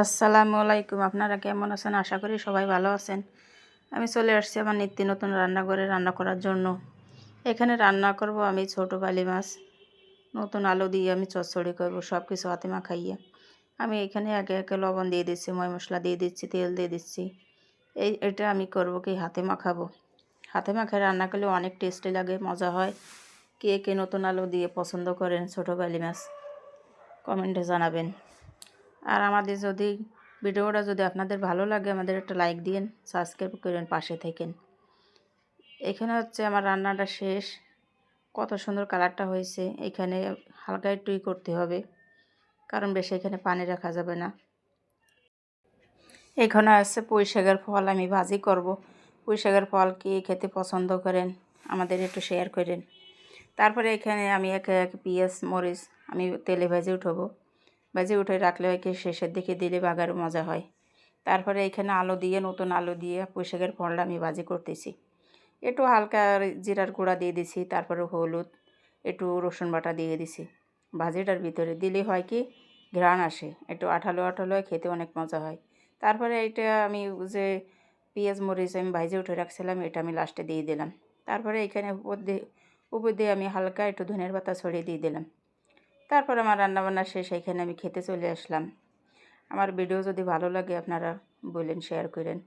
আসসালামু আলাইকুম। আপনারা কেমন আছেন? আশা করি সবাই ভালো আছেন। আমি চলে আসছি আমার নিত্য নতুন রান্নাঘরে রান্না করার জন্য। এখানে রান্না করব আমি ছোট বালি মাছ। নতুন আলু দিয়ে আমি চচ্চড়ি করব, সব কিছু হাতে মাখাইয়ে। আমি এখানে একে একে লবণ দিয়ে দিচ্ছি, ময় মশলা দিয়ে দিচ্ছি, তেল দিয়ে দিচ্ছি। এটা আমি করব কি হাতে মাখাবো। হাতে মাখায় রান্না করলে অনেক টেস্টি লাগে, মজা হয়। কে কে নতুন আলু দিয়ে পছন্দ করেন ছোট বালি মাছ, কমেন্টে জানাবেন। আর আমাদের ভিডিওটা যদি আপনাদের ভালো লাগে, আমাদের একটা লাইক দিন, সাবস্ক্রাইব করেন, পাশে থাকেন। এখানে হচ্ছে আমার রান্নাটা শেষ। কত সুন্দর কালারটা হয়েছে। এখানে হালকা একটুই করতে হবে, কারণ বেশি এখানে পানি রাখা যাবে না। এখানে আছে পুঁই শাকের ফল, আমি ভাজি করব। পুঁই শাকের ফল কে খেতে পছন্দ করেন আমাদের একটু শেয়ার করেন। তারপরে এখানে আমি একে একে পেঁয়াজ মরিচ আমি তেলে ভেজে উঠাবো। ভেজে উঠে রাখলে কি শেষের দিকে দিলে বাগারও মজা হয়। তারপরে এখানে আলু দিয়ে, নতুন আলু দিয়ে পুঁই শাকের ফলটা আমি ভাজি করতেছি। একটু হালকা জিরার গুঁড়া দিয়ে দিছি, তারপরে হলুদ, একটু রসুন বাটা দিয়ে দিছি। ভাজিটার ভিতরে দিলে হয় কি ঘ্রাণ আসে, একটু আঠালো আঠালো হয়, খেতে অনেক মজা হয়। তারপরে এইটা আমি যে পেঁয়াজ মরিচ আমি ভাজে উঠে রাখছিলাম, এটা আমি লাস্টে দিয়ে দিলাম। তারপরে এখানে উপর দিয়ে আমি হালকা একটু ধনের পাতা ছড়িয়ে দিয়ে দিলাম। তারপর আমার রান্নাবান্না শেষ, এখানে আমি খেতে চলে আসলাম। আমার ভিডিও যদি ভালো লাগে আপনারা বললেন, শেয়ার করেন।